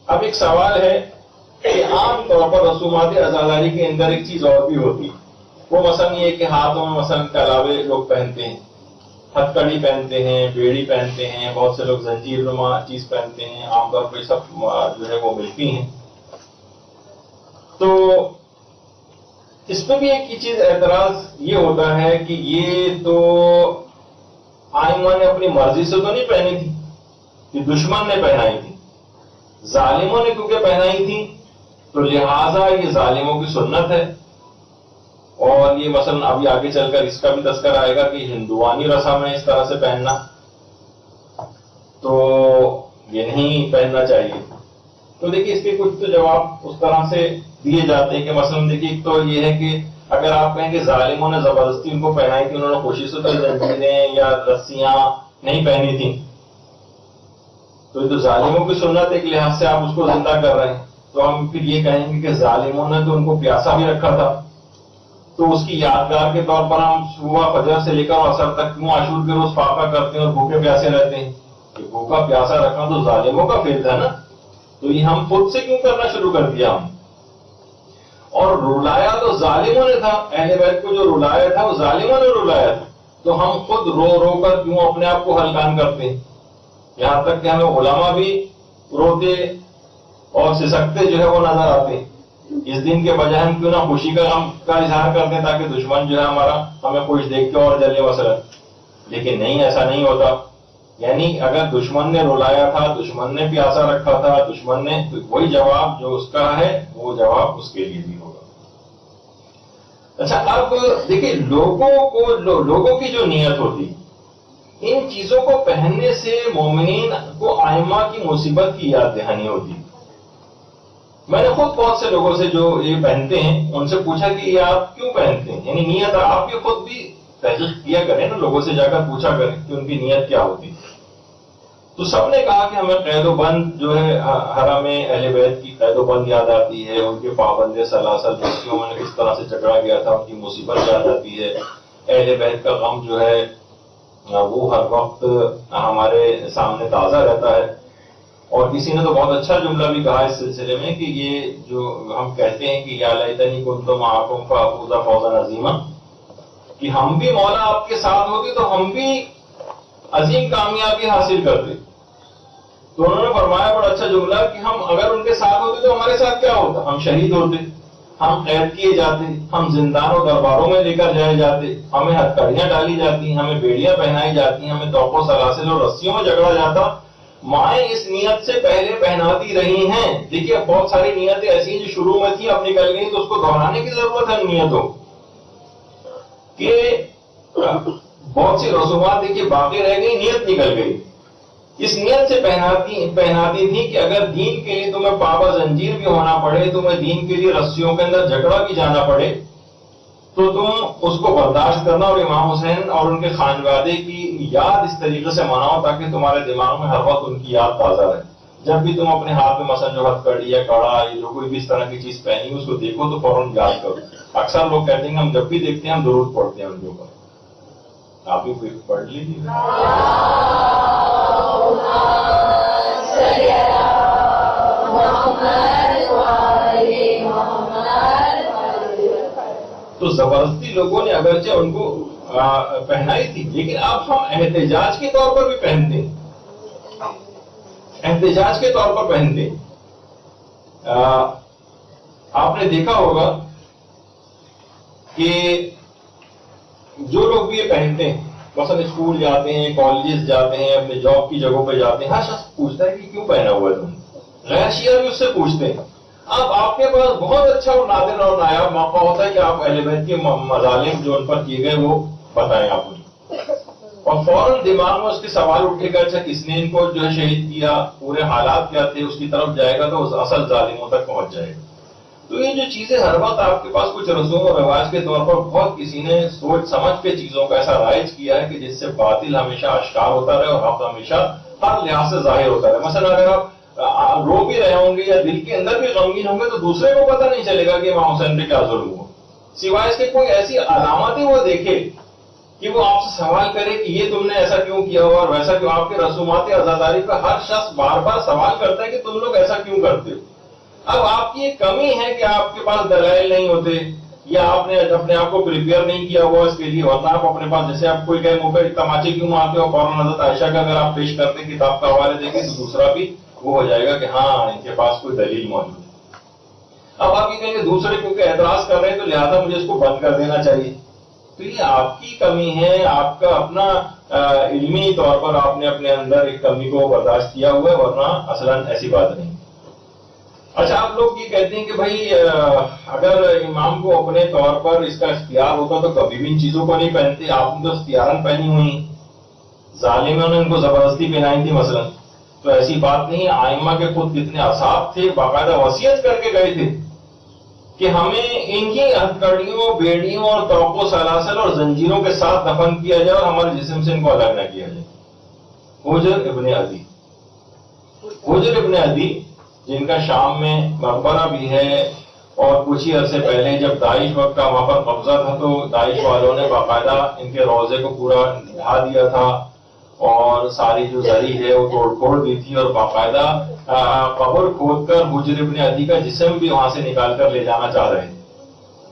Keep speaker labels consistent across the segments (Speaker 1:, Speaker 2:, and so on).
Speaker 1: اب ایک سوال ہے کہ عام طور پر رسومات عزاداری کے اندر ایک چیز اور بھی ہوتی ہے، وہ مثلا یہ کہ ہاتھوں میں مثلا کلاوے لوگ پہنتے ہیں، ہتھ کڑی پہنتے ہیں، بیڑی پہنتے ہیں، بہت سے لوگ زنجیر نما چیز پہنتے ہیں، عام طور پہ سب جو ہے وہ ملتی ہیں. تو اس پہ بھی ایک چیز اعتراض یہ ہوتا ہے کہ یہ تو آئمہ نے اپنی مرضی سے تو نہیں پہنی تھی، یہ دشمن نے پہنائی تھی. ظالموں نے کیونکہ پہنائی تھی تو لہذا یہ ظالموں کی سنت ہے. اور یہ مثلا ابھی آگے چل کر اس کا بھی تذکر آئے گا کہ ہندوانی رسم ہے اس طرح سے پہننا، تو یہ نہیں پہننا چاہیے. تو دیکھیے اس کے کچھ تو جواب اس طرح سے دیے جاتے ہیں کہ مثلا دیکھیے ایک تو یہ ہے کہ اگر آپ کہیں کہ ظالموں نے زبردستی ان کو پہنائی تھی، انہوں نے کوشش سے زنجیریں یا رسیاں نہیں پہنی تھیں، تو یہ تو ظالموں کی سنت ایک لحاظ سے آپ اس کو زندہ کر رہے ہیں. تو ہم پھر یہ کہیں گے کہ ظالموں نے تو ان کو پیاسا بھی رکھا تھا، تو اس کی یادگار کے طور پر ہم صبح فجر سے لے کر عصر تک کیوں عاشور کے روز فاقہ کرتے ہیں اور بھوکے پیاسے رہتے ہیں؟ کہ بھوکا پیاسا رکھنا تو ظالموں کا فعل تھا نا، تو یہ ہم خود سے کیوں کرنا شروع کر دیا ہم؟ اور رلایا تو ظالموں نے تھا، اہل بیت کو جو رلایا تھا وہ ظالموں نے رلایا تھا، تو ہم خود رو رو کر کیوں اپنے آپ کو ہلکان کرتے ہیں؟ یہاں تک کہ ہمیں علماء بھی روتے اور سسکتے جو ہے وہ نظر آتے ہیں. اس دن کے بجائے ہم کیوں نہ خوشی کا غم کا اظہار کرتے ہیں تاکہ دشمن جو ہے ہمارا ہمیں خوش دیکھ کے اور جلے مثلا. لیکن نہیں، ایسا نہیں ہوتا. یعنی اگر دشمن نے رلایا تھا، دشمن نے پیاسا رکھا تھا، دشمن نے، وہی جواب جو اس کا ہے وہ جواب اس کے لیے بھی ہوگا. اچھا اب دیکھیں لوگوں کی جو نیت ہوتی، ان چیزوں کو پہننے سے مومنین کو آئمہ کی مصیبت کی یاد دہانی ہوتی. میں نے خود بہت سے لوگوں سے جو یہ پہنتے ہیں ان سے پوچھا کہ یہ آپ کیوں پہنتے ہیں، یعنی نیت آپ یہ خود بھی تحقیق کیا کریں نا، لوگوں سے جا کر پوچھا کریں کہ ان کی نیت کیا ہوتی. تو سب نے کہا کہ ہمیں قید و بند جو ہے حرم اہل بیت کی قید و بند یاد آتی ہے، ان کے پابند سلاسل بستیوں میں کس طرح سے چکرا گیا تھا، ان کی مصیبت یاد آتی ہے. اہل بیت کا غم جو ہے وہ ہر وقت ہمارے سامنے تازہ رہتا ہے. اور کسی نے تو بہت اچھا جملہ بھی کہا اس سلسلے میں کہ یہ جو ہم کہتے ہیں کہ یا لیتنی کنت معکم فافوز فوزا عظیما، کہ ہم بھی مولا آپ کے ساتھ ہوتے تو ہم بھی عظیم کامیابی حاصل کرتے. تو انہوں نے فرمایا بڑا اچھا جملہ کہ ہم اگر ان کے ساتھ ہوتے تو ہمارے ساتھ کیا ہوتا؟ ہم شہید ہوتے، ہم قید کیے جاتے، ہم زندان و درباروں میں لے کر جائے جاتے، ہمیں ہتھکڑیاں ڈالی جاتی، ہمیں بیڑیاں پہنائی جاتی، ہمیں توق و سلاسل اور رسیوں میں جگڑا جاتا. مائیں اس نیت سے پہلے پہناتی رہی ہیں. دیکھیے بہت ساری نیتیں ایسی ہیں جو شروع میں تھی اب نکل گئی، تو اس کو دہرانے کی ضرورت ہے نیتوں کہ بہت سی رسومات دیکھیے باقی رہ گئی، نیت نکل گئی. اس نیت سے پہناتی تھی کہ اگر دین کے لیے تمہیں پابا زنجیر بھی ہونا پڑے، تمہیں دین کے لیے رسیوں کے اندر جھگڑا بھی جانا پڑے، تو تم اس کو برداشت کرنا اور امام حسین اور ان کے خانوادے کی یاد اس طریقے سے مناؤ تاکہ تمہارے دماغ میں ہر وقت ان کی یاد تازہ رہے. جب بھی تم اپنے ہاتھ میں مثلا جو ہتھ کڑی یا کڑا یا جو کوئی بھی اس طرح کی چیز پہنی اس کو دیکھو تو فوراً یاد کرو. اکثر لوگ کہتے ہیں کہ ہم جب بھی دیکھتے ہیں ہم درود پڑھتے ہیں ان کے اوپر. آپ بھی کوئی پڑھ لیجیے. تو زبردستی لوگوں نے اگرچہ ان کو پہنائی تھی، لیکن اب ہم احتجاج کے طور پر بھی پہنتے ہیں، احتجاج کے طور پر پہنتے ہیں. آپ نے دیکھا ہوگا کہ جو لوگ بھی یہ پہنتے ہیں، مثلا اسکول جاتے ہیں، کالجز جاتے ہیں، اپنے جاب کی جگہوں پہ جاتے ہیں، ہر شخص پوچھتا ہے کہ کیوں پہنا ہوا ہے تم. غیر شیعہ بھی اس سے پوچھتے ہیں. اب آپ کے پاس بہت اچھا اور نادر اور نایاب موقع ہوتا ہے کہ آپ اہل بیت کے مظالم جو ان پر کیے گئے وہ بتائیں آپ کو، اور فوراً دماغ میں اس کے سوال اٹھے گا اچھا کس نے ان کو جو ہے شہید کیا، پورے حالات کیا تھے، اس کی طرف جائے گا تو اس اصل ظالموں تک پہنچ جائے گا. تو یہ جو چیزیں ہر وقت آپ کے پاس کچھ رسوم و رواج کے طور پر بہت کسی نے سوچ سمجھ کے چیزوں کا ایسا رائج کیا ہے کہ جس سے باطل ہمیشہ آشکار ہوتا رہے اور حق ہمیشہ ہر لحاظ سے ظاہر ہوتا رہے. مثلا اگر آپ رو بھی رہے ہوں گے یا دل کے اندر بھی غمگین ہوں گے تو دوسرے کو پتہ نہیں چلے گا کہ امام حسین پہ کیا ظلم ہوا، سوائے اس کے کوئی ایسی علامتیں وہ دیکھے کہ وہ آپ سے سوال کرے کہ یہ تم نے ایسا کیوں کیا ہوا اور ویسا کیوں. آپ کے رسومات عزاداری پہ ہر شخص بار بار سوال کرتا ہے کہ تم لوگ ایسا کیوں کرتے ہو. اب آپ کی ایک کمی ہے کہ آپ کے پاس دلائل نہیں ہوتے یا آپ نے اپنے آپ کو پریپیئر نہیں کیا ہوا اس کے لیے. ورنہ آپ اپنے پاس جیسے آپ کوئی کہے منہ پہ تماچے کیوں مارتے ہو, فوراً حضرت عائشہ کا اگر آپ پیش کرتے کتاب کا حوالے دیکھیں تو دوسرا بھی وہ ہو جائے گا کہ ہاں ان کے پاس کوئی دلیل موجود ہے. اب آپ یہ کہیں گے دوسرے کیونکہ اعتراض کر رہے ہیں تو لہٰذا مجھے اس کو بند کر دینا چاہیے. تو یہ آپ کی کمی ہے, آپ کا اپنا علمی طور پر آپ نے اپنے اندر ایک کمی کو برداشت کیا ہوا ہے, ورنہ اصلاً ایسی بات نہیں. اچھا, آپ لوگ یہ کہتے ہیں کہ بھائی اگر امام کو اپنے طور پر اس کا اختیار ہوتا تو کبھی بھی ان چیزوں کو نہیں پہنتے. آپ نے تو اختیاراً پہنی ہوئی, ظالموں نے ان کو زبردستی پہنائی تھی مثلا. تو ایسی بات نہیں. آئمہ کے خود کتنے اصحاب تھے, باقاعدہ وصیت کر کے گئے تھے کہ ہمیں انہی ہتھکڑیوں, بیڑیوں اور توق و سلاسل اور زنجیروں کے ساتھ دفن کیا جائے اور ہمارے جسم سے ان کو الگ نہ کیا جائے. حجر ابن عدی, حجر ابن عدی جن کا شام میں مقبرہ بھی ہے, اور کچھ ہی عرصے پہلے جب داعش وقت کا وہاں پر قبضہ تھا تو داعش والوں نے باقاعدہ ان کے روضے کو پورا ڈھا دیا تھا اور ساری جو زری ہے وہ توڑ پھوڑ دی تھی, اور باقاعدہ قبر کھود کر حجر ابن عدی کا جسم بھی وہاں سے نکال کر لے جانا چاہ رہے تھے.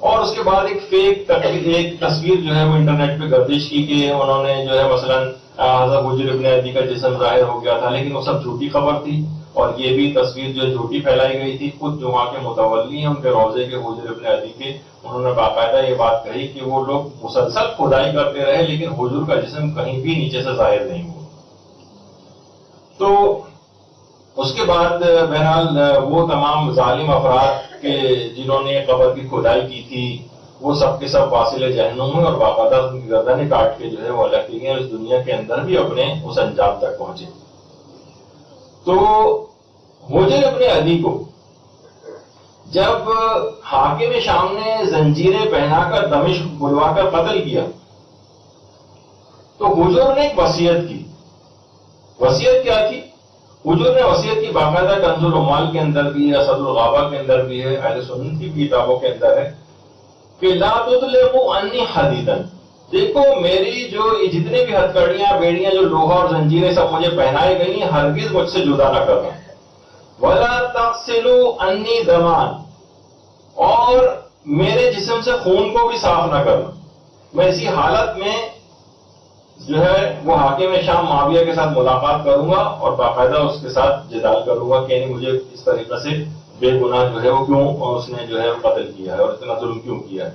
Speaker 1: اور اس کے بعد ایک فیک ایک تصویر جو ہے وہ انٹرنیٹ پہ گردش کی کہ انہوں نے جو ہے مثلا حضرت حجر ابن عدی کا جسم ظاہر ہو گیا تھا, لیکن وہ سب جھوٹی خبر تھی. اور یہ بھی تصویر جو جھوٹی پھیلائی گئی تھی. خود جو وہاں کے متولی ہیں ان کے روضے کے حجر ابن عدی کے, انہوں نے باقاعدہ یہ بات کہی کہ وہ لوگ مسلسل کھدائی کرتے رہے لیکن حجر کا جسم کہیں بھی نیچے سے ظاہر نہیں ہوا. تو اس کے بعد بہرحال وہ تمام ظالم افراد کے جنہوں نے قبر کی کھدائی کی تھی وہ سب کے سب واصل جہنم ہوئے اور باقاعدہ ان کی گردنیں کاٹ کے جو ہے وہ الگ کی گئی اور اس دنیا کے اندر بھی اپنے اس انجام تک پہنچے. تو حجر ابن عدی کو جب حاکم شام نے زنجیریں پہنا کر دمشق بلوا کر قتل کیا تو حجر نے ایک وصیت کی. وصیت کیا تھی؟ حجر نے وصیت کی, باقاعدہ کنز العمال کے اندر بھی ہے, اسد الغابہ کے اندر بھی ہے, اہل سنت کی کتابوں کے اندر ہے کہ لا تطلقوا عنی حدیدا, دیکھو میری جو جتنے بھی ہتھکڑیاں, بیڑیاں, جو لوہا اور زنجیریں سب مجھے پہنائی گئی ہیں ہرگز مجھ سے جدا نہ کرنا. ولا تغسلوا عنی دمان, اور میرے جسم سے خون کو بھی صاف نہ کرنا. میں اسی حالت میں جو ہے وہ حاکم شام معاویہ کے ساتھ ملاقات کروں گا اور باقاعدہ اس کے ساتھ جدال کروں گا کہ یعنی مجھے اس طریقے سے بے گناہ جو ہے وہ کیوں اور اس نے جو ہے قتل کیا ہے اور اتنا ظلم کیوں کیا ہے.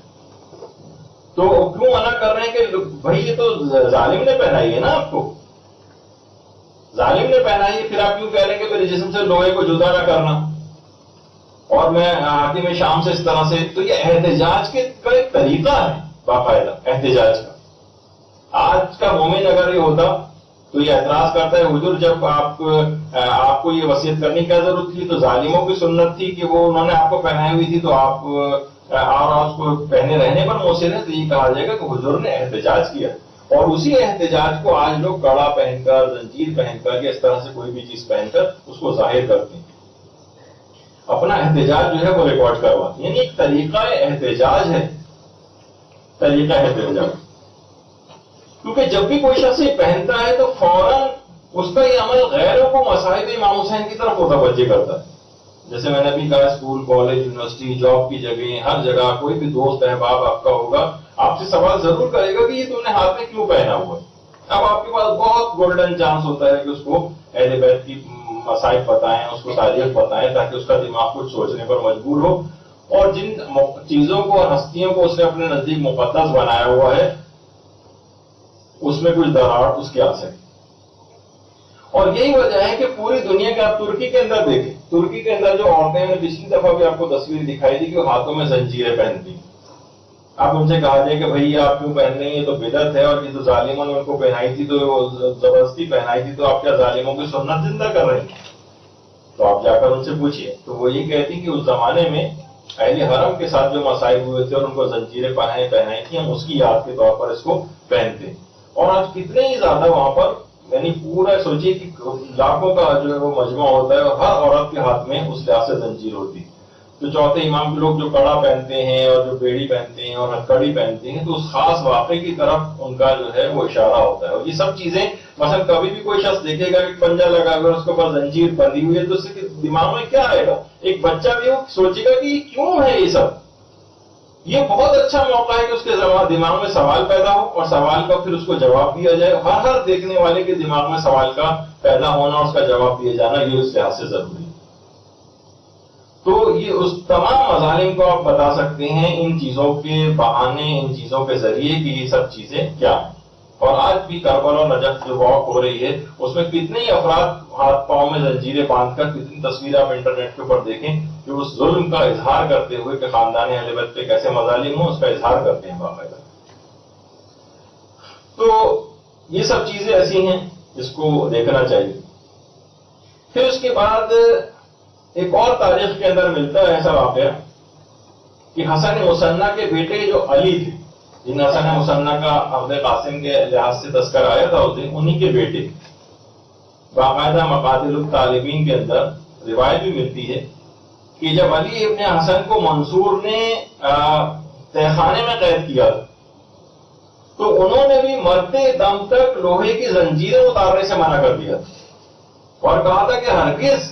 Speaker 1: تو کیوں منع کر رہے ہیں کہ بھائی یہ تو ظالم نے پہنائی ہے نا, آپ کو ظالم نے پہنائی ہے, پھر آپ کیوں کہہ رہے ہیں کہ میرے جسم سے لوہے کو جدا نہ کرنا اور میں حاکم شام سے اس طرح سے. تو یہ احتجاج کا ایک طریقہ ہے باقاعدہ احتجاج کا. آج کا مومن اگر یہ ہوتا تو یہ اعتراض کرتا ہے حضور جب آپ کو یہ وصیت کرنے کی کیا ضرورت تھی, تو ظالموں کی سنت تھی کہ وہ انہوں نے آپ کو پہنائی ہوئی تھی تو آپ اور اس کو پہنے رہنے پر مصر ہیں. تو یہ کہا جائے گا کہ حضور نے احتجاج کیا اور اسی احتجاج کو آج لوگ کڑا پہن کر, زنجیر پہن کر یا اس طرح سے کوئی بھی چیز پہن کر اس کو ظاہر کرتے ہیں, اپنا احتجاج جو ہے وہ ریکارڈ کرواتے ہیں. یعنی ایک طریقہ احتجاج ہے, طریقہ احتجاج. کیونکہ جب بھی کوئی شخص یہ پہنتا ہے تو فوراً اس کا یہ عمل غیروں کو مصائب امام حسین کی طرف متوجہ کرتا ہے. جیسے میں نے ابھی کہا اسکول, کالج, یونیورسٹی, جاب کی جگہ, ہر جگہ کوئی بھی دوست احباب آپ کا ہوگا آپ سے سوال ضرور کرے گا کہ یہ تم نے ہاتھ میں کیوں پہنا ہوا ہے. اب آپ کے پاس بہت گولڈن چانس ہوتا ہے کہ اس کو اہل بیت کی مصائب بتائیں, اس کو تاریخ بتائیں تاکہ اس کا دماغ کچھ سوچنے پر مجبور ہو اور جن چیزوں کو اور ہستیوں کو اس نے اپنے نزدیک مقدس بنایا ہوا ہے اس میں کچھ دراڑ اس کے آ سکے. اور یہی وجہ ہے کہ پوری دنیا کے آپ ترکی کے اندر دیکھیں, ترکی کے اندر جو عورتیں نے پچھلی دفعہ بھی آپ کو تصویر دکھائی تھی کہ وہ ہاتھوں میں زنجیریں پہنتی. آپ ان سے کہا جائے کہ بھائی آپ کیوں پہن رہی ہیں, یہ تو بدعت ہے اور یہ تو ظالموں نے ان کو پہنائی تھی تو زبردستی پہنائی تھی, تو آپ کیا ظالموں کی سنت زندہ کر رہے ہیں؟ تو آپ جا کر ان سے پوچھیے. تو وہ یہ کہتی کہ اس زمانے میں اہل حرم کے ساتھ جو مصائب ہوئے تھے اور ان کو زنجیریں پہنائی تھی, ہم اس کی یاد کے طور پر اس کو پہنتے. اور آج کتنے ہی زیادہ وہاں پر, یعنی پورا سوچیے کہ لاکھوں کا جو ہے وہ مجمع ہوتا ہے اور ہر عورت کے ہاتھ میں اس لحاظ سے زنجیر ہوتی. تو چوتھے امام کے لوگ جو کڑا پہنتے ہیں اور جو بیڑی پہنتے ہیں اور ہتھکڑی پہنتے ہیں تو اس خاص واقعے کی طرف ان کا جو ہے وہ اشارہ ہوتا ہے. اور یہ سب چیزیں مثلا کبھی بھی کوئی شخص دیکھے گا کہ پنجہ لگا ہوا اس کے اوپر زنجیر بندھی ہوئی ہے تو اس کے دماغ میں کیا آئے گا؟ ایک بچہ بھی سوچے گا کہ یہ کیوں ہے یہ سب. یہ بہت اچھا موقع ہے کہ اس کے دماغ میں سوال پیدا ہو اور سوال کا پھر اس کو جواب دیا جائے. ہر دیکھنے والے کے دماغ میں سوال کا پیدا ہونا اور اس کا جواب دیا جانا یہ اس لحاظ سے ضروری ہے. تو یہ اس تمام مظالم کو آپ بتا سکتے ہیں ان چیزوں کے بہانے، ان چیزوں کے ذریعے کہ یہ سب چیزیں کیا ہیں. اور آج بھی کربلا اور نجف جو واک ہو رہی ہے اس میں کتنے ہی افراد ہاتھ پاؤں میں زنجیریں باندھ کر، کتنی تصویریں آپ انٹرنیٹ کے اوپر دیکھیں کہ اس ظلم کا اظہار کرتے ہوئے کہ خاندان اہل بیت پہ کیسے مظالم ہوں اس کا اظہار کرتے ہیں باقاعدہ. تو یہ سب چیزیں ایسی ہیں جس کو دیکھنا چاہیے. پھر اس کے بعد ایک اور تاریخ کے اندر ملتا ہے ایسا واقعہ کہ حسن مصنع کے بیٹے جو علی تھے، جن حسن مصنع کا عبد قاسم کے لحاظ سے تذکر آیا تھا اس دن، انہی کے بیٹے باقاعدہ مقاتل الطالبین کے اندر روایت بھی ملتی ہے کہ جب علی ابن حسن کو منصور نے تہخانے میں قید کیا تو انہوں نے بھی مرتے دم تک لوہے کی زنجیریں اتارنے سے منع کر دیا اور کہا تھا کہ ہرگز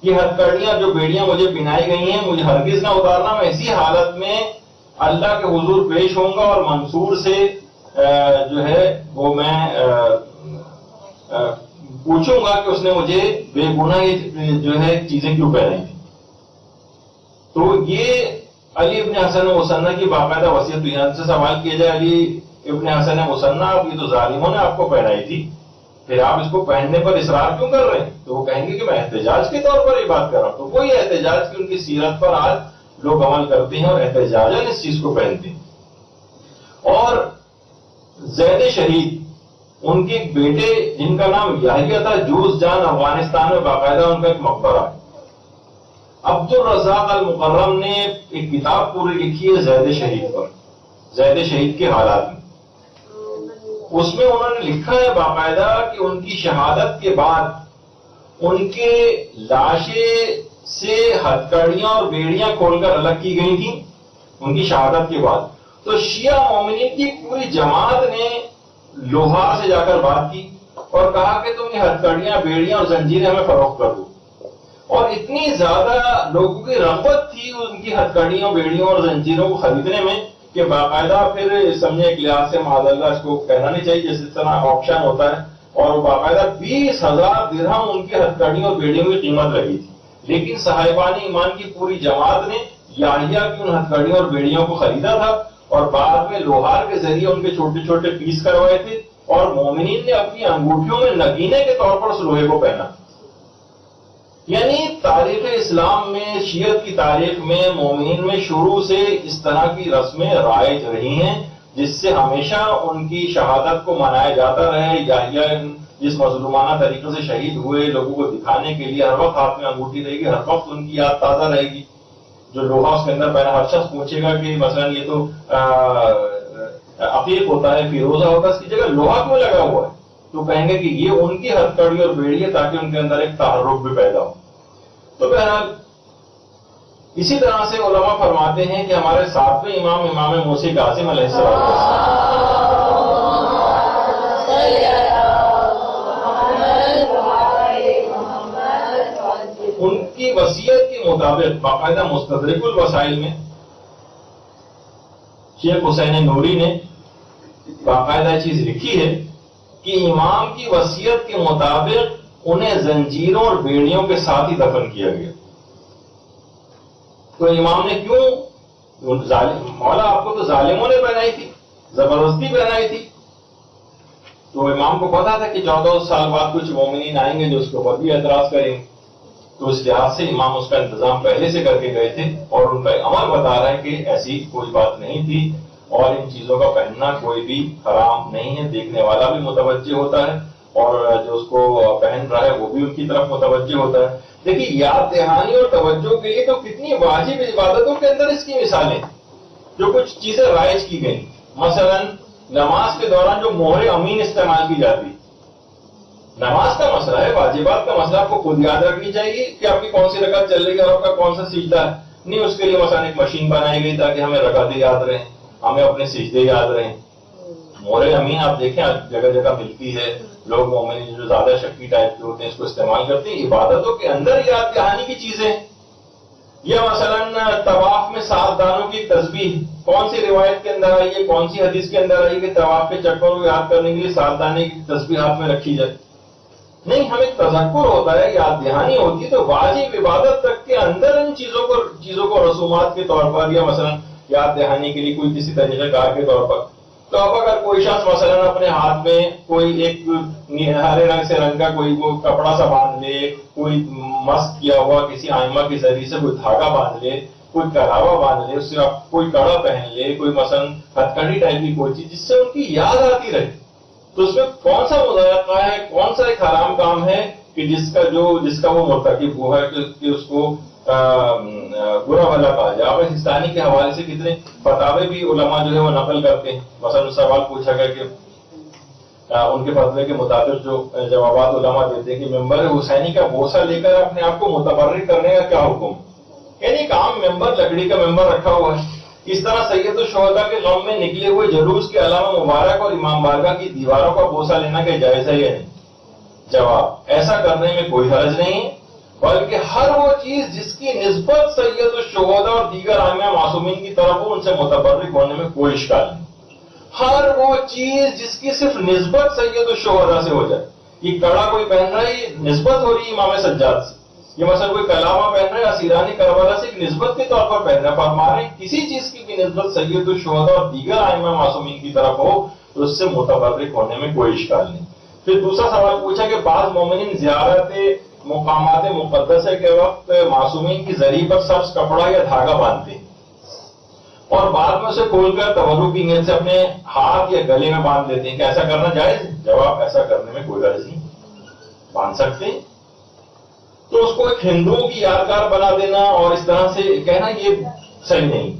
Speaker 1: یہ ہتھکڑیاں جو بیڑیاں مجھے پہنائی گئی ہیں مجھے ہرگز نہ اتارنا. میں اسی حالت میں اللہ کے حضور پیش ہوں گا اور منصور سے جو ہے وہ میں پوچھوں گا کہ اس نے مجھے بے گناہ جو ہے چیزیں کیوں پہنائی تھی. تو یہ علی ابن حسن مصنع کی باقاعدہ وصیت. یہاں سے سوال کیا جائے علی ابن حسن مصنع یہ تو ظالموں نے آپ کو پہنائی تھی، پھر آپ اس کو پہننے پر اصرار کیوں کر رہے ہیں؟ تو وہ کہیں گے کہ میں احتجاج کے طور پر یہ بات کر رہا ہوں. تو وہی احتجاج کی ان کی سیرت پر آج لوگ عمل کرتے ہیں اور احتجاجاً اس چیز کو پہنتے ہیں. اور زید شہید ان کے ایک بیٹے جن کا نام یحییٰ تھا، جوز جان افغانستان میں باقاعدہ ان کا ایک مقبرہ ہے. عبد الرزاق المکرم نے ایک کتاب پوری لکھی ہے زید شہید پر، زید شہید کے حالات میں. اس میں انہوں نے لکھا ہے باقاعدہ کہ ان کی شہادت کے بعد ان کے لاشیں سے ہتھکڑیاں اور بیڑیاں کھول کر الگ کی گئی تھیں ان کی شہادت کے بعد. تو شیعہ مومنین کی پوری جماعت نے لوہار سے جا کر بات کی اور کہا کہ تم یہ ہتھکڑیاں بیڑیاں اور زنجیریں ہمیں فروخت کر دو. اور اتنی زیادہ لوگوں کی رغبت تھی ان کی ہتھکڑیوں بیڑیوں اور زنجیروں کو خریدنے میں کہ باقاعدہ پھر سمجھے ایک لحاظ سے معاذ اللہ اس کو کہنا نہیں چاہیے جس طرح آپشن ہوتا ہے، اور باقاعدہ 20,000 درہم ان کی ہتھکڑیوں اور بیڑیوں کی قیمت لگی تھی. لیکن صاحبان ایمان کی پوری جماعت نے یحییٰ کی ان ہتھکڑیوں اور بیڑیوں کو خریدا تھا اور بعد میں لوہار کے ذریعے ان کے چھوٹے چھوٹے پیس کروائے تھے اور مومنین نے اپنی انگوٹھیوں میں نگینے کے طور پر اس لوہے کو پہنا. یعنی تاریخ اسلام میں، شیعت کی تاریخ میں مومنین میں شروع سے اس طرح کی رسمیں رائج رہی ہیں جس سے ہمیشہ ان کی شہادت کو منایا جاتا رہے. یحییٰ جس مظلومانہ طریقے سے شہید ہوئے لوگوں کو دکھانے کے لیے ہر وقت ہاتھ میں انگوٹھی رہے گی، ہر وقت ان کی یاد تازہ رہے گی. جو لوہا اس کے اندر پہنا، ہر شخص پوچھے گا کہ مثلا یہ تو عقیق ہوتا ہے، فیروزہ ہوتا ہے، اس کی جگہ لوہا کیوں لگا ہوا ہے؟ تو کہیں گے کہ یہ ان کی ہتھکڑی اور بیڑی ہے تاکہ ان کے اندر ایک تحرک بھی پیدا ہو. تو بہرحال اسی طرح سے علماء فرماتے ہیں کہ ہمارے ساتویں امام موسی کاظم علیہ السلام ان کی وصیت کے مطابق باقاعدہ مستدرک الوسائل میں شیخ حسین نوری نے باقاعدہ چیز لکھی ہے کہ امام کی وصیت کے مطابق انہیں زنجیروں اور بیڑیوں کے ساتھ ہی دفن کیا گیا. تو امام نے کیوں؟ مولا آپ کو تو ظالموں نے پہنائی تھی، زبردستی پہنائی تھی. تو امام کو پتا تھا کہ 14 سال بعد کچھ مومنین آئیں گے جو اس کے اوپر بھی اعتراض کریں گے. تو اس لحاظ سے امام اس کا انتظام پہلے سے کر کے گئے تھے اور ان کا عمل بتا رہا ہے کہ ایسی کوئی بات نہیں تھی اور ان چیزوں کا پہننا کوئی بھی حرام نہیں ہے. دیکھنے والا بھی متوجہ ہوتا ہے اور جو اس کو پہن رہا ہے وہ بھی ان کی طرف متوجہ ہوتا ہے. دیکھیے یاد دہانی اور توجہ کے لیے تو کتنی واجب عبادتوں کے اندر اس کی مثالیں جو کچھ چیزیں رائج کی گئی. مثلا نماز کے دوران جو مہر امین استعمال کی جاتی، نماز کا مسئلہ ہے، واجبات کا مسئلہ آپ کو خود یاد رکھنی چاہیے کہ آپ کی کون سی رکعت چل رہی ہے اور آپ کا کون سا سجدہ ہے. نہیں اس کے لیے مثلا ایک مشین بنائی گئی تاکہ ہمیں رکعتیں یاد رہیں، ہمیں اپنے سجدے یاد رہیں. مورے امین آپ دیکھیں جگہ جگہ ملتی ہے، لوگ مومن جو زیادہ شکی ٹائپ کے ہوتے ہیں اس کو استعمال کرتے ہیں. عبادتوں کے اندر یاد دہانی کی چیزیں، یا مثلا طواف میں 7 دانوں کی تسبیح، کون سی روایت کے اندر آئی ہے، کون سی حدیث کے اندر آئی کہ طواف کے چکروں کو یاد کرنے کے لیے 7 دانے کی تسبیح ہاتھ میں رکھی جائے؟ نہیں، ہمیں تذکر ہوتا ہے، یاد دہانی ہوتی ہے. تو واجب عبادت تک کے اندر ان چیزوں کو رسومات کے طور پر یا مثلا یاد دہانی کے لیے کوئی کسی طریقہ کار کے طور پر. تو اب اگر کوئی شخص مثلا اپنے ہاتھ میں کوئی ایک ہرے رنگ سے رنگ کا کوئی کپڑا سا باندھ لے، کوئی مسک کیا ہوا کسی آئمہ کے ذریعے سے کوئی دھاگا باندھ لے، کوئی کلاوا باندھ لے، اس سے کوئی کڑا پہن لے، کوئی مثلا ہتھکڑی ٹائپ کی کوئی چیز جس سے ان کی یاد آتی رہے، تو اس میں کون سا مضاحقہ ہے، کون سا ایک حرام کام ہے کہ جس کا وہ مرتکب ہوا ہے کہ اس کو برا بھلا کہا جائے. آپ ہندوستانی کے حوالے سے کتنے فتاوے بھی علماء جو ہے وہ نقل کرتے ہیں. مثلا سوال پوچھا گیا کہ ان کے فتوے کے مطابق جو جوابات علماء دیتے ہیں کہ ممبر حسینی کا بوسہ لے کر اپنے آپ کو متبرک کرنے کا کیا حکم؟ یعنی ایک عام ممبر، لکڑی کا ممبر رکھا ہوا ہے، اس طرح سید الشہداء کے غم میں نکلے ہوئے جلوس کے علامہ مبارک اور امام بارگاہ کی دیواروں کا بوسہ لینا کہ جائز ہے یا نہیں؟ جواب: ایسا کرنے میں کوئی حرج نہیں ہے، بلکہ ہر وہ چیز جس کی نسبت سید الشہداء اور دیگر ائمہ معصومین کی طرف ہو ان سے متبرک ہونے میں کوئی اشکال نہیں. ہر وہ چیز جس کی صرف نسبت سید الشہداء سے ہو جائے. یہ کڑا کوئی پہن رہا ہے، یہ نسبت ہو رہی ہے امام سجاد سے. یہ مثلا کوئی کلامہ پہن رہا ہے اسیرانی کربلا سے ایک نسبت کے طور پر پہن رہا ہے. فرما رہے ہیں کسی چیز کی بھی نسبت سید الشہداء اور دیگر ائمہ معصومین کی طرف ہو تو اس سے متبرک ہونے میں کوئی اشکال نہیں. پھر دوسرا سوال پوچھا کہ بعض مومنین زیارت مقامات مقدسہ کے وقت معصومین کی ذریعے پر سبز کپڑا یا دھاگا باندھتے ہیں اور بعد میں اسے کھول کر تبرک کی نیت سے اپنے ہاتھ یا گلے میں باندھ دیتے ہیں، کہ ایسا کرنا جائز ہے؟ جواب: ایسا کرنے میں کوئی حرج نہیں، باندھ سکتے ہیں. تو اس کو ایک ہندوؤں کی یادگار بنا دینا اور اس طرح سے کہنا یہ صحیح نہیں.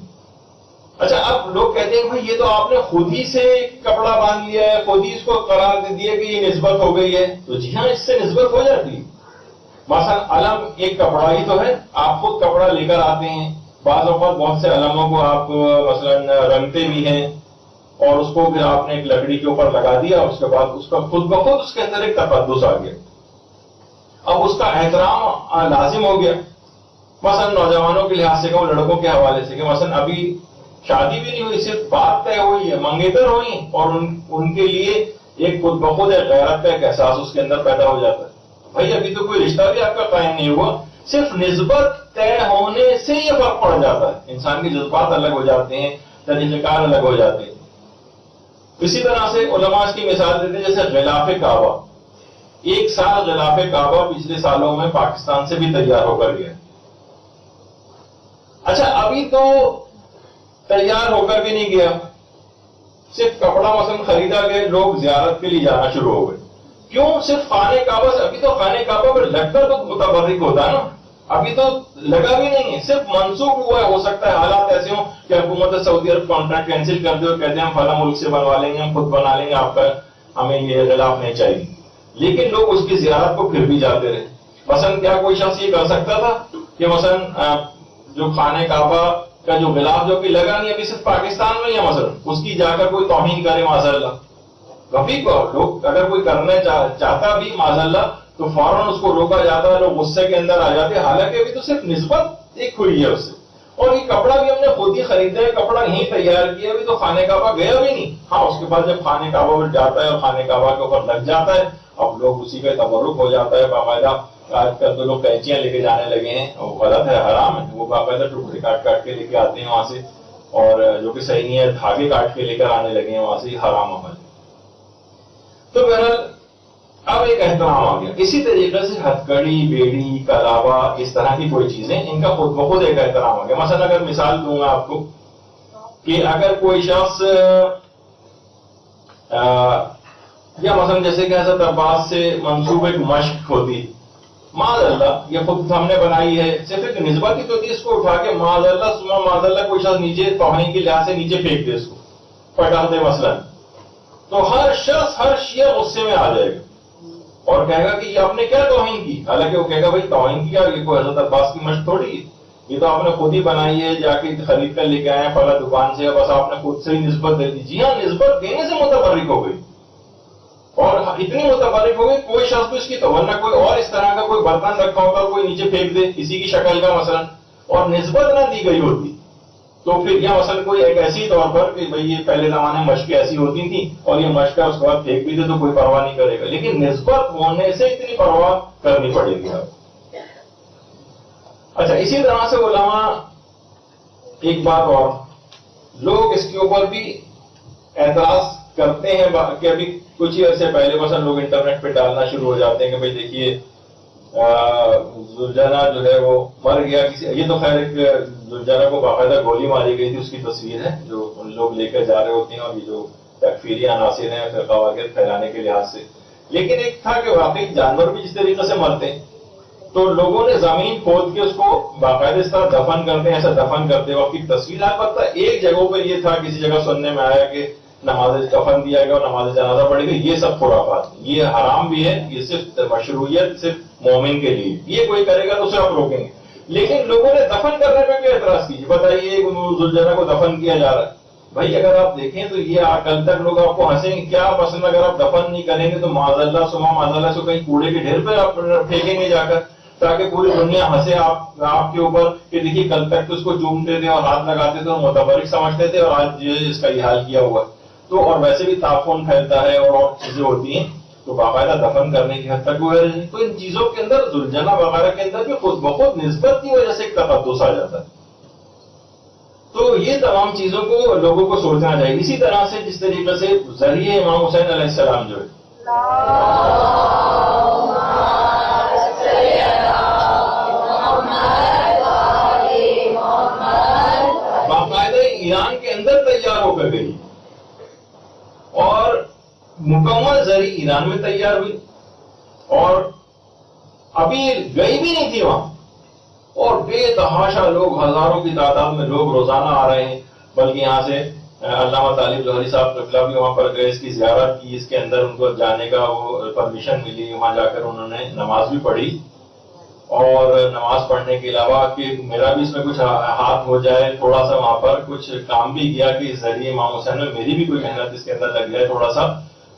Speaker 1: اچھا، اب لوگ کہتے ہیں بھائی یہ تو آپ نے خود ہی سے کپڑا باندھ لیا ہے، خود ہی اس کو قرار دے دیا کہ یہ نسبت ہو گئی ہے. تو جی ہاں، اس سے نسبت ہو جاتی ہے. مثلا علم ایک کپڑا ہی تو ہے، آپ خود کپڑا لے کر آتے ہیں. بعض اوقات بہت سے علموں کو آپ مثلا رنگتے بھی ہیں اور اس کو پھر آپ نے ایک لکڑی کے اوپر لگا دیا، اس کے بعد اس کا خود بخود اس کے اندر ایک تقدس آ گیا. اب اس کا احترام لازم ہو گیا. مثلا نوجوانوں کے لحاظ سے کہوں، لڑکوں کے حوالے سے کہ مثلا ابھی شادی بھی نہیں ہوئی، صرف بات طے ہوئی ہے، منگیتر ہوئی، اور ان کے لیے ایک خود بخود غیرت کا ایک احساس اس کے اندر پیدا ہو جاتا ہے. بھائی ابھی تو کوئی رشتہ بھی آپ کا قائم نہیں ہوا، صرف نسبت طے ہونے سے یہ فرق پڑ جاتا ہے. انسان کے جذبات الگ ہو جاتے ہیں، طریقہ کار الگ ہو جاتے ہیں. اسی طرح سے علماء اس کی مثال دیتے ہیں جیسے غلاف کعبہ. 1 سال غلاف کعبہ پچھلے سالوں میں پاکستان سے بھی تیار ہو کر گیا. اچھا، ابھی تو تیار ہو کر بھی نہیں گیا، صرف کپڑا مثلا خریدا گیا، لوگ زیارت کے لیے جانا شروع ہو گئے. کیوں؟ صرف خانہ کعبہ سے. ابھی تو خانہ کعبہ پر لگ کر تو متبرک ہوتا ہے نا، ابھی تو لگا بھی نہیں ہے، صرف منسوخ ہوا ہے. ہو سکتا ہے حالات ایسے ہوں کہ حکومت سعودی عرب کانٹریکٹ کینسل کر دے اور کہتے ہیں ہم فلاں ملک سے بنوا لیں گے، ہم خود بنا لیں گے، آپ کا ہمیں یہ غلاف نہیں چاہیے. لیکن لوگ اس کی زیارت کو پھر بھی جاتے رہے. مثلا کیا کوئی شخص یہ کر سکتا تھا کہ مثلا جو خانہ کعبہ کا جو غلاف جو کہ لگا نہیں ابھی صرف پاکستان میں، یا مثلا اس کی جا کر کوئی توہین کرے معاذ اللہ؟ کبھی کو لوگ اگر کوئی کرنا چاہتا بھی معاذ اللہ تو فوراً اس کو روکا جاتا ہے، لوگ غصے کے اندر آ جاتے ہیں. حالانکہ ابھی تو صرف نسبت ایک ہوئی ہے اس سے، اور یہ کپڑا بھی ہم نے خود ہی خریدا ہے، کپڑا یہیں تیار کیا، ابھی تو خانہ کعبہ گیا بھی نہیں. ہاں، اس کے بعد جب خانہ کعبہ پر جاتا ہے اور خانہ کعبہ کے اوپر لگ جاتا ہے، اب لوگ اسی کا تبرک ہو جاتا ہے. باقاعدہ آج کل تو لوگ قینچیاں لے کے جانے لگے ہیں، وہ غلط ہے، حرام ہے. وہ باقاعدہ ٹکڑے کاٹ کاٹ کے لے کے آتے ہیں وہاں سے، اور جو کہ صحیح نہیں ہے، دھاگے کاٹ کے لے کر آنے لگے ہیں وہاں سے، حرام عمل. تو بہرحال اب ایک احترام آ گیا. اسی طریقے سے ہتھکڑی، بیڑی، کلاوا، اس طرح کی کوئی چیزیں، ان کا خود بخود ایک احترام آ گیا. مثلا اگر مثال دوں گا آپ کو کہ اگر کوئی شخص یا مثلا جیسے کہ حضرت عباس سے منسوب ایک مشق ہوتی، معاذ اللہ یہ خود ہم نے بنائی ہے، صرف ایک نسبت ہی تو تھی، اس کو اٹھا کے معاذ اللہ سما معاذ اللہ کوئی شخص نیچے توہین کے لحاظ سے نیچے پھینک دے، اس کو پٹا دے مثلا، تو ہر شخص، ہر شیعہ غصے میں آ جائے گا اور کہے گا کہ یہ آپ نے کیا توہین کی. حالانکہ وہ کہے گا بھائی توہین کیا، یہ کوئی حضرت عباس کی مشق تھوڑی ہے، یہ تو آپ نے خود ہی بنائی ہے، جا کے خرید کر لے کے آئے ہیں فلاں دکان سے، بس آپ نے خود سے ہی نسبت دے دی. جی ہاں، نسبت دینے سے متبرک ہو گئی، اور اتنی متبرک ہو گئی کوئی شخص اس کی ورنہ کوئی اور اس طرح کا کوئی برتن رکھا ہوتا کوئی نیچے پھینک دے کسی کی شکل کا مثلا، اور نسبت نہ دی گئی ہوتی، تو پھر یہ مثلا کوئی ایک ایسی طور پر کہ بھئی یہ پہلے زمانے میں مشقیں ایسی ہوتی تھیں اور یہ مشق اس کے بعد پھینک بھی دے تو کوئی پرواہ نہیں کرے گا، لیکن نسبت ہونے سے اتنی پرواہ کرنی پڑے گی. اچھا، اسی طرح سے علماء ایک بات اور، لوگ اس کے اوپر بھی اعتراض کرتے ہیں کہ ابھی کچھ ہی عرصے پہلے مثلا لوگ انٹرنیٹ پہ ڈالنا شروع ہو جاتے ہیں کہ بھئی دیکھیے ذوالجنہ جو ہے وہ مر گیا کسی، یہ تو خیر ایک ذوالجنہ کو باقاعدہ گولی ماری گئی تھی اس کی تصویر ہے جو ان لوگ لے کر جا رہے ہوتے ہیں، اور یہ جو تکفیری عناصر ہیں فرقہ واریت پھیلانے کے لحاظ سے. لیکن ایک تھا کہ واقعی جانور بھی جس طریقے سے مرتے ہیں تو لوگوں نے زمین کھود کے اس کو باقاعدہ اس طرح دفن کرتے ہیں، ایسا دفن کرتے وقت کی تصویر. البتہ ایک جگہوں پہ یہ تھا، کسی جگہ سننے میں آیا کہ نماز کفن دیا گیا اور نماز جنازہ پڑھی گئی، یہ سب خرافات، یہ حرام بھی ہے، یہ صرف مشروعیت صرف مومن کے لیے، یہ کوئی کرے گا تو اسے آپ روکیں گے. لیکن لوگوں نے دفن کرنے پہ بھی اعتراض کیجیے، بتائیے ذوالجنہ کو دفن کیا جا رہا ہے. بھائی اگر آپ دیکھیں تو یہ کل تک لوگ آپ کو ہنسیں گے، کیا پسند اگر آپ دفن نہیں کریں گے تو معاذ اللہ سما معاذ اللہ سے کہیں کوڑے کے ڈھیر پہ آپ پھینکیں گے جا کر، تاکہ پوری دنیا ہنسے آپ کے اوپر کہ دیکھیے کل تک تو اس کو چومتے تھے اور ہاتھ لگاتے تھے اور متبرک سمجھتے تھے، اور آج اس کا یہ حال کیا ہوا. تو اور ویسے بھی تعفن پھیلتا ہے اور چیزیں ہوتی ہیں، تو باقاعدہ دفن کرنے کی حد تک وہ ہے. تو ان چیزوں کے اندر ذوالجنہ وغیرہ کے اندر بھی خود بخود نسبت کی وجہ سے ایک تقدس آ جاتا ہے. تو یہ تمام چیزوں کو لوگوں کو سوچنا چاہیے. اسی طرح سے جس طریقے سے ذریعے امام حسین علیہ السلام جو ہے باقاعدہ ایران کے اندر تیار ہو کر گئی اور مکمل زری ایران میں تیار ہوئی، اور ابھی گئی بھی نہیں تھی وہاں، اور بے تحاشا لوگ، ہزاروں کی تعداد میں لوگ روزانہ آ رہے ہیں. بلکہ یہاں سے علامہ طالب جوہری صاحب قبلہ بھی وہاں پر گئے، اس کی زیارت کی، اس کے اندر ان کو جانے کا وہ پرمیشن ملی. وہاں جا کر انہوں نے نماز بھی پڑھی، اور نماز پڑھنے کے علاوہ کہ میرا بھی اس میں کچھ ہاتھ ہو جائے، تھوڑا سا وہاں پر کچھ کام بھی کیا کہ اس ذریعے امام حسین میں میری بھی کوئی محنت اس کے اندر لگ جائے تھوڑا سا،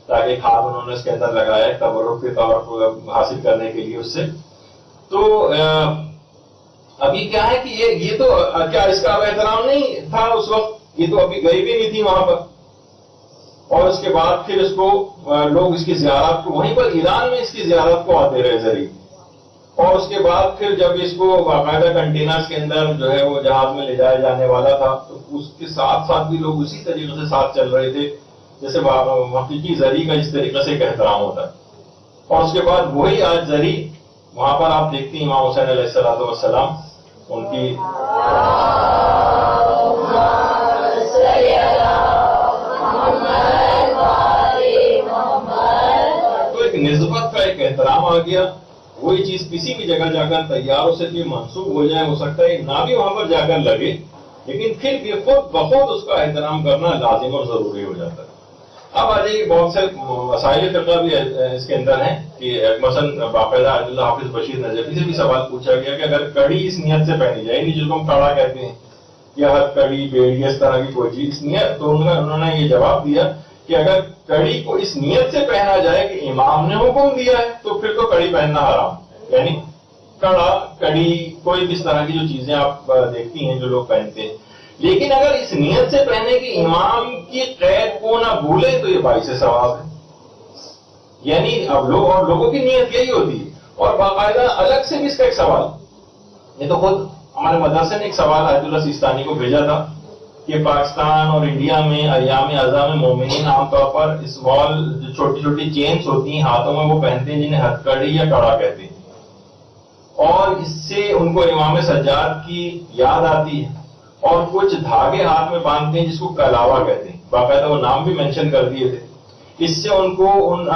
Speaker 1: تاکہ کھاد انہوں نے اس کے اندر لگایا ہے تبرک کے طور پر حاصل کرنے کے لیے اس سے. تو ابھی کیا ہے کہ یہ تو کیا اس کا اب احترام نہیں تھا اس وقت، یہ تو ابھی گئی بھی نہیں تھی وہاں پر. اور اس کے بعد پھر اس کو لوگ اس کی زیارت کو وہیں پر ایران میں اس کی زیارت کو آتے رہے ذریعے. اور اس کے بعد پھر جب اس کو باقاعدہ کنٹینرز کے اندر جو ہے وہ جہاز میں لے جایا جانے والا تھا تو اس کے ساتھ ساتھ بھی لوگ اسی طریقے سے ساتھ چل رہے تھے جیسے حقیقی زری کا اس طریقے سے ایک احترام ہوتا ہے. اور اس کے بعد وہی آج زری وہاں پر آپ دیکھتے ہیں امام حسین علیہ السلام ان کی تو ایک نسبت کا ایک احترام آ گیا. وہی چیز کسی بھی جگہ جا کر تیاروں سے بھی منسوخ ہو جائے، ہو سکتا ہے نہ بھی وہاں پر جا کر لگے، لیکن پھر بھی خود بخود اس کا احترام کرنا لازم اور ضروری ہو جاتا ہے. اب آ جائیے بہت سے مسائل فرقہ بھی اس کے اندر ہیں کہ مثلا باقاعدہ اللہ حافظ بشیر نجفی سے بھی سوال پوچھا گیا کہ اگر کڑی اس نیت سے پہنی جائے جس کو ہم کڑا کہتے ہیں یا ہر کڑی بیڑی اس طرح کی کوئی چیز نیت، تو انہوں نے یہ جواب دیا کہ اگر کڑی کو اس نیت سے پہنا جائے کہ امام نے حکم دیا ہے تو پھر تو کڑی پہننا حرام. یعنی کڑا کڑی کوئی بھی اس طرح کی جو چیزیں آپ دیکھتی ہیں جو لوگ پہنتے ہیں، لیکن اگر اس نیت سے پہنے کہ امام کی قید کو نہ بھولے تو یہ باعث ثواب ہے. یعنی اب لوگوں کی نیت یہی ہوتی ہے. اور باقاعدہ الگ سے بھی اس کا ایک سوال، یہ تو خود ہمارے مدرسے نے ایک سوال آیت اللہ سیستانی کو بھیجا تھا کہ پاکستان اور انڈیا میں ایام اعظام مومنین عام طور پر اسمال جو چھوٹی چھوٹی چینز ہوتی ہیں ہاتھوں میں وہ پہنتے ہیں جنہیں ہتھ کڑی یا کڑا کہتے ہیں، اور اس سے ان کو امام سجاد کی یاد آتی ہے. اور کچھ دھاگے ہاتھ میں باندھتے ہیں جس کو کلاوہ کہتے ہیں، باقاعدہ وہ نام بھی مینشن کر دیے تھے. اس سے ان کو ان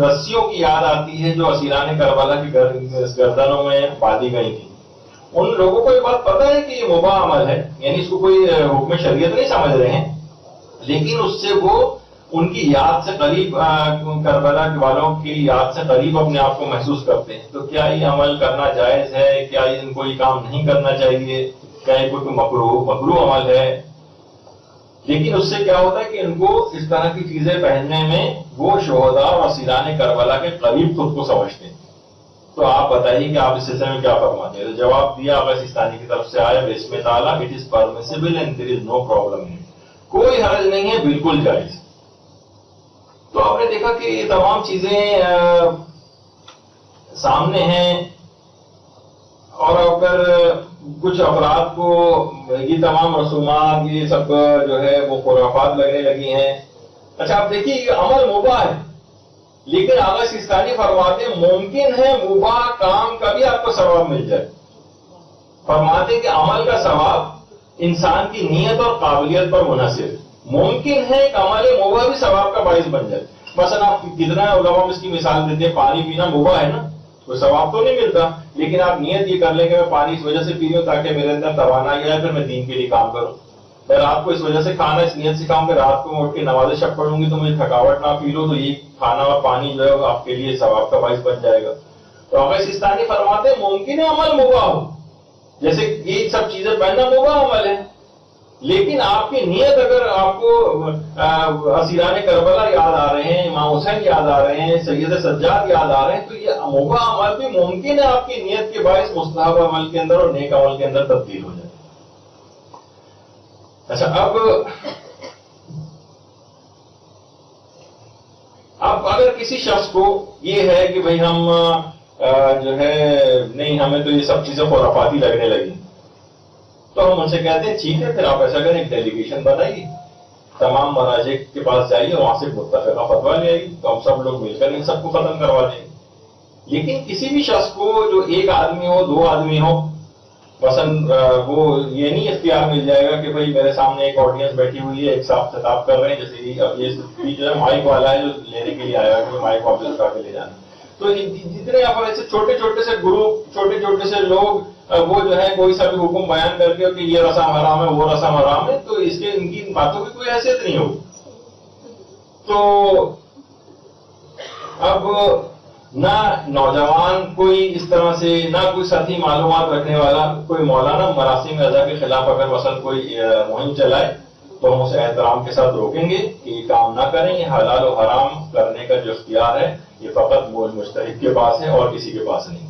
Speaker 1: رسیوں کی یاد آتی ہے جو اسیران کربلا کی گردنوں میں باندھی گئی تھی. ان لوگوں کو یہ بات پتہ ہے کہ یہ مباح عمل ہے، یعنی اس کو کوئی حکم شریعت نہیں سمجھ رہے ہیں، لیکن اس سے وہ ان کی یاد سے قریب کربلا والوں کی یاد سے قریب اپنے آپ کو محسوس کرتے ہیں. تو کیا یہ عمل کرنا جائز ہے؟ کیا ان کو یہ کام نہیں کرنا چاہیے؟ کیا یہ کوئی مکروہ عمل ہے؟ لیکن اس سے کیا ہوتا ہے کہ ان کو اس طرح کی چیزیں پہننے میں وہ شہداء اور اسیران کربلا کے قریب خود کو سمجھتے ہیں. تو آپ بتائیے کہ آپ اس سلسلے میں کیا فرماتے ہیں؟ جواب دیا آغا سیستانی کی طرف سے آیا بسم تعالیٰ it is permissible and there is no problem. کوئی حرج نہیں ہے، بالکل جائز. تو آپ نے دیکھا کہ یہ تمام چیزیں سامنے ہیں، اور اگر کچھ افراد کو یہ تمام رسومات یہ سب جو ہے وہ خرافات لگنے لگی ہیں. اچھا آپ دیکھیے یہ عمل مباح ہے، لیکن آغا سیستانی فرماتے ہیں ممکن ہے مباح کام کا بھی آپ کو ثواب مل جائے. فرماتے ہیں کہ عمل کا ثواب انسان کی نیت اور قابلیت پر منحصر. ممکن ہے کہ عمل مباح بھی ثواب کا باعث بن جائے. مثلا آپ کتنا علماء اس کی مثال دیتے ہیں، پانی پینا مباح ہے نا، کوئی ثواب تو نہیں ملتا، لیکن آپ نیت یہ کر لیں کہ میں پانی اس وجہ سے پی رہی ہوں تاکہ میرے اندر توانائی آئے، پھر میں دین کے لیے کام کروں. میں رات کو اس وجہ سے کھانا اس نیت سے کھاؤں کہ رات کو اٹھ کے نماز شب پڑھوں گی تو مجھے تھکاوٹ نہ فیل ہو، تو یہ کھانا اور پانی جو ہے آپ کے لیے ثواب کا باعث بن جائے گا. تو آغا سیستانی فرماتے ہیں ممکن ہے عمل مباح ہو، جیسے یہ سب چیزیں پہننا مباح عمل ہے، لیکن آپ کی نیت اگر آپ کو اسیران کربلا یاد آ رہے ہیں، امام حسین یاد آ رہے ہیں، سید سجاد یاد آ رہے ہیں، تو یہ مباح عمل بھی ممکن ہے آپ کی نیت کے باعث مستحب عمل کے اندر اور نیک عمل کے اندر تبدیل ہو جائے. اچھا اب اگر کسی شخص کو یہ ہے کہ بھئی ہم جو ہے نہیں، ہمیں تو یہ سب چیزیں خرافاتی لگنے لگی، تو ہم ان سے کہتے ہیں ٹھیک ہے، پھر آپ ایسا کریں ایک ڈیلیگیشن بنائیے، تمام مراجع کے پاس جائیے، وہاں سے متفقہ فتویٰ لے آئیے، تو ہم سب لوگ مل کر ان سب کو ختم کروا دیں گے. لیکن کسی بھی شخص کو جو ایک آدمی ہو، دو آدمی ہو، مثلا وہ یہ نہیں اختیار مل جائے گا کہ بھئی میرے سامنے ایک آڈینس بیٹھی ہوئی ہے، ایک صاحب خطاب کر رہے ہیں، جیسے اب یہ جو ہے مائک والا ہے جو لینے کے لیے آیا ہے کہ مائک واپس اٹھا کے لے جانا. تو جتنے یہاں پر ایسے چھوٹے چھوٹے سے گروپ، چھوٹے چھوٹے سے لوگ وہ جو ہے کوئی سا بھی حکم بیان کر کے کہ یہ رسم حرام ہے، وہ رسم حرام ہے، تو اس کے ان کی باتوں کی کوئی حیثیت نہیں ہوگی. تو اب نہ نوجوان کوئی اس طرح سے، نہ کوئی سطحی معلومات رکھنے والا کوئی مولانا مراسم رضا کے خلاف اگر مثلا کوئی مہم چلائے تو ہم اسے احترام کے ساتھ روکیں گے کہ یہ کام نہ کریں. یہ حلال و حرام کرنے کا جو اختیار ہے یہ فقط مجتہد کے پاس ہے اور کسی کے پاس نہیں.